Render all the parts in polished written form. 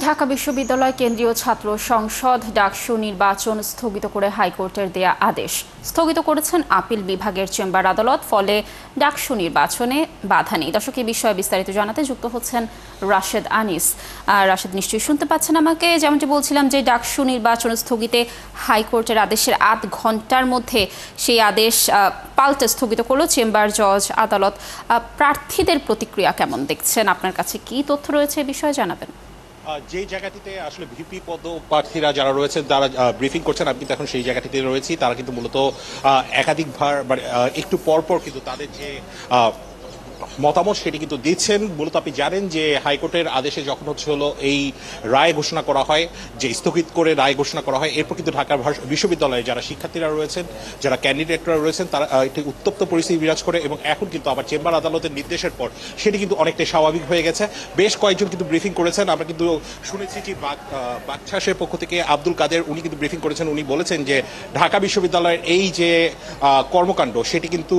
ঢাকা বিশ্ববিদ্যালয় কেন্দ্রীয় ছাত্র সংসদ ডাকসু নির্বাচন স্থগিত করে হাইকোর্টের দেয়া আদেশ স্থগিত করেছেন আপিল বিভাগের চেম্বার আদালত। ফলে ডাকসু নির্বাচনে বাধা নেই। দর্শক, এই বিষয়ে বিস্তারিত জানাতে যুক্ত হচ্ছেন রাশেদ আনিস। রাশেদ, নিশ্চয়ই শুনতে পাচ্ছেন আমাকে। যেমনটি বলছিলাম যে ডাকসু নির্বাচন স্থগিতে হাইকোর্টের আদেশের আধ ঘন্টার মধ্যে সেই আদেশ পাল্টে স্থগিত করলো চেম্বার জজ আদালত। প্রার্থীদের প্রতিক্রিয়া কেমন দেখছেন? আপনার কাছে কি তথ্য রয়েছে এ বিষয়ে জানাবেন। যে জায়গাটিতে আসলে ভিপি পদ প্রার্থীরা যারা রয়েছেন তারা ব্রিফিং করছেন, আমি কিন্তু এখন সেই জায়গাটিতে রয়েছি। তারা কিন্তু মূলত একাধিকবার একটু পরপর কিন্তু তাদের যে মতামত সেটি কিন্তু দিচ্ছেন। মূলত আপনি জানেন যে হাইকোর্টের আদেশে যখন হলো এই রায় ঘোষণা করা হয়, যে স্থগিত করে রায় ঘোষণা করা হয়, এরপর কিন্তু ঢাকা বিশ্ববিদ্যালয়ে যারা শিক্ষার্থীরা রয়েছেন, যারা ক্যান্ডিডেটরা রয়েছেন, তারা একটি উত্তপ্ত পরিস্থিতি বিরাজ করে। এবং এখন কিন্তু আবার চেম্বার আদালতের নির্দেশের পর সেটি কিন্তু অনেকটাই স্বাভাবিক হয়ে গেছে। বেশ কয়েকজন কিন্তু ব্রিফিং করেছেন। আমরা কিন্তু শুনেছি যে বাকছাসের পক্ষ থেকে আব্দুল কাদের, উনি কিন্তু ব্রিফিং করেছেন। উনি বলেছেন যে ঢাকা বিশ্ববিদ্যালয়ের এই যে কর্মকাণ্ড সেটি কিন্তু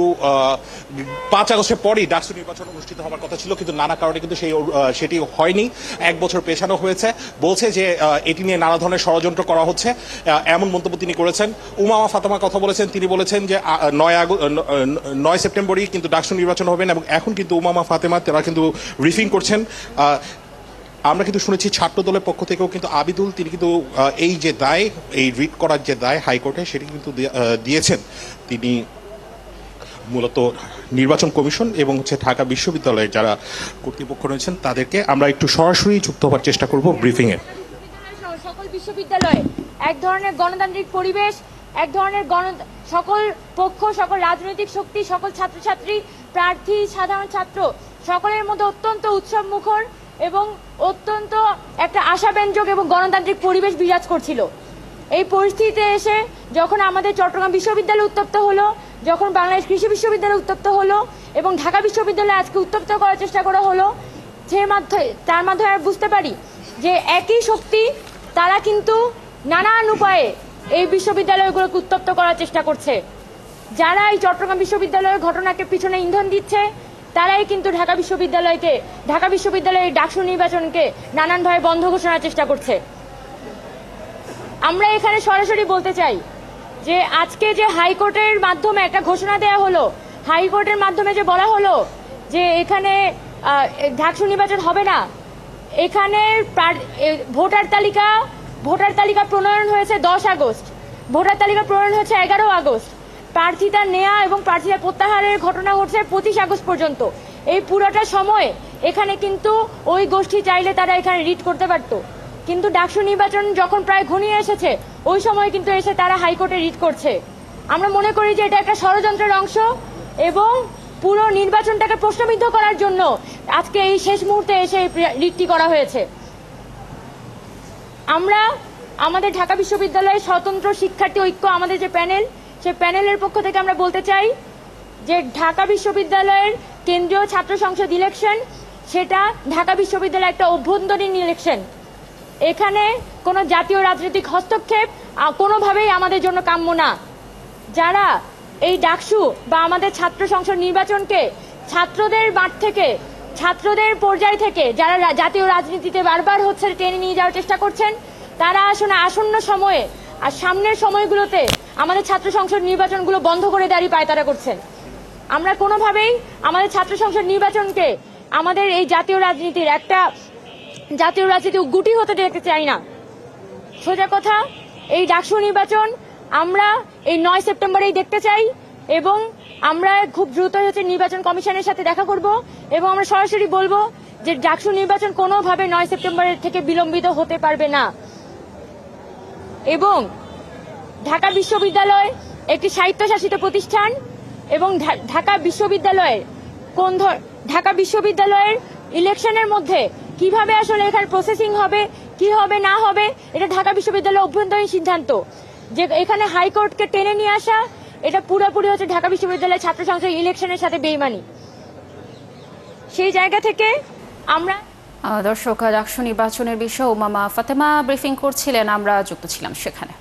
5 আগস্টের পরেই ডাকসু নির্বাচন অনুষ্ঠিত হওয়ার কথা ছিল, কিন্তু নানা কারণে কিন্তু সেটি হয়নি। 1 বছর পেছানো হয়েছে। বলছে যে এটি নিয়ে নানা ধরনের ষড়যন্ত্র করা হচ্ছে, এমন মন্তব্য তিনি করেছেন। উমামা ফাতেমা কথা বলেছেন। তিনি বলেছেন যে 9 সেপ্টেম্বরই কিন্তু ডাকসু নির্বাচন হবেন। এবং এখন কিন্তু উমামা ফাতেমা তারা কিন্তু ব্রিফিং করছেন। আমরা কিন্তু শুনেছি ছাত্র দলের পক্ষ থেকেও কিন্তু আবিদুল, তিনি কিন্তু এই যে দায়, এই রিট করার যে দায় হাইকোর্টে, সেটি কিন্তু দিয়েছেন। তিনি মূলত নির্বাচন কমিশন এবং ঢাকা বিশ্ববিদ্যালয়ের যারা কর্তৃপক্ষ রয়েছেন তাদেরকে আমরা একটু সরাসরি যুক্ত হওয়ার চেষ্টা করব ব্রিফিংয়ে। সকল বিশ্ববিদ্যালয়ে এক ধরনের গণতান্ত্রিক পরিবেশ, এক ধরনের সকল পক্ষ, সকল রাজনৈতিক শক্তি, সকল ছাত্রছাত্রী, প্রার্থী, সাধারণ ছাত্র সকলের মধ্যে অত্যন্ত উৎসব মুখর এবং অত্যন্ত একটা আশাব্যঞ্জক এবং গণতান্ত্রিক পরিবেশ বিরাজ করছিল। এই পরিস্থিতিতে এসে যখন আমাদের চট্টগ্রাম বিশ্ববিদ্যালয় উত্তপ্ত হলো, যখন বাংলাদেশ কৃষি বিশ্ববিদ্যালয় উত্তপ্ত হলো এবং ঢাকা বিশ্ববিদ্যালয় আজকে উত্তপ্ত করার চেষ্টা করা হলো, তার মাধ্যমে আমরা বুঝতে পারি যে একই শক্তি তারা কিন্তু নানান উপায়ে এই বিশ্ববিদ্যালয়গুলোকে উত্তপ্ত করার চেষ্টা করছে। যারা এই চট্টগ্রাম বিশ্ববিদ্যালয়ের ঘটনাকে পিছনে ইন্ধন দিচ্ছে, তারাই কিন্তু ঢাকা বিশ্ববিদ্যালয়ের ডাকসু নির্বাচনকে নানানভাবে বন্ধ ঘোষণার চেষ্টা করছে। আমরা এখানে সরাসরি বলতে চাই যে আজকে যে হাইকোর্টের মাধ্যমে একটা ঘোষণা দেওয়া হলো, হাইকোর্টের মাধ্যমে যে বলা হলো যে এখানে ডাকসু নির্বাচন হবে না, এখানে ভোটার তালিকা প্রণয়ন হয়েছে 10 আগস্ট, ভোটার তালিকা প্রণয়ন হয়েছে 11 আগস্ট, প্রার্থিতা নেওয়া এবং প্রার্থিতা প্রত্যাহারের ঘটনা ঘটছে 25 আগস্ট পর্যন্ত। এই পুরোটা সময় এখানে কিন্তু ওই গোষ্ঠী চাইলে তারা এখানে রিট করতে পারতো, কিন্তু ডাকসু নির্বাচন যখন প্রায় ঘনিয়ে এসেছে ওই সময় কিন্তু এসে তারা হাইকোর্টে রিট করছে। আমরা মনে করি যে এটা একটা ষড়যন্ত্রের অংশ এবং পুরো নির্বাচনটাকে প্রশ্নবিদ্ধ করার জন্য আজকে এই শেষ মুহূর্তে এসে রিটটি করা হয়েছে। আমরা আমাদের ঢাকা বিশ্ববিদ্যালয়ের স্বতন্ত্র শিক্ষার্থী ঐক্য, আমাদের যে প্যানেল, সেই প্যানেলের পক্ষ থেকে আমরা বলতে চাই যে ঢাকা বিশ্ববিদ্যালয়ের কেন্দ্রীয় ছাত্র সংসদ ইলেকশন, সেটা ঢাকা বিশ্ববিদ্যালয়ের একটা অভ্যন্তরীণ ইলেকশন। এখানে কোনো জাতীয় রাজনৈতিক হস্তক্ষেপ কোনোভাবেই আমাদের জন্য কাম্য না। যারা এই ডাকসু বা আমাদের ছাত্র সংসদ নির্বাচনকে ছাত্রদের মাঠ থেকে, ছাত্রদের পর্যায় থেকে যারা জাতীয় রাজনীতিতে বারবার টেনে নিয়ে যাওয়ার চেষ্টা করছেন, তারা আসন্ন সময়ে আর সামনের সময়গুলোতে আমাদের ছাত্র সংসদ নির্বাচনগুলো বন্ধ করে দাঁড়িয়ে পায়তারা করছেন। আমরা কোনোভাবেই আমাদের ছাত্র সংসদ নির্বাচনকে আমাদের এই জাতীয় রাজনীতি গুটি হতে দেখতে চাই না। সোজা কথা, এই ডাকসু নির্বাচন আমরা এই 9 সেপ্টেম্বরেই দেখতে চাই এবং আমরা খুব দ্রুত নির্বাচন কমিশনের সাথে দেখা করব এবং আমরা সরাসরি বলবো যে ডাকসু নির্বাচন কোনোভাবে 9 সেপ্টেম্বরের থেকে বিলম্বিত হতে পারবে না। এবং ঢাকা বিশ্ববিদ্যালয় একটি স্বায়ত্তশাসিত প্রতিষ্ঠান এবং ঢাকা বিশ্ববিদ্যালয়ের ইলেকশনের মধ্যে কিভাবে আসলে এখানে প্রসেসিং হবে, কি হবে না হবে, এটা ঢাকা বিশ্ববিদ্যালয়ের অভ্যন্তরীণ সিদ্ধান্ত। যে এখানে হাইকোর্টকে টেনে নিয়ে আসা, এটা পুরোপুরি ঢাকা বিশ্ববিদ্যালয়ের ছাত্র সংসদ ইলেকশনের সাথে বেইমানি। সেই জায়গা থেকে আমরা দর্শক, ডাকসু নির্বাচনের বিষয়ে উমামা ফাতেমা ব্রিফিং করছিলেন, আমরা যুক্ত ছিলাম সেখানে।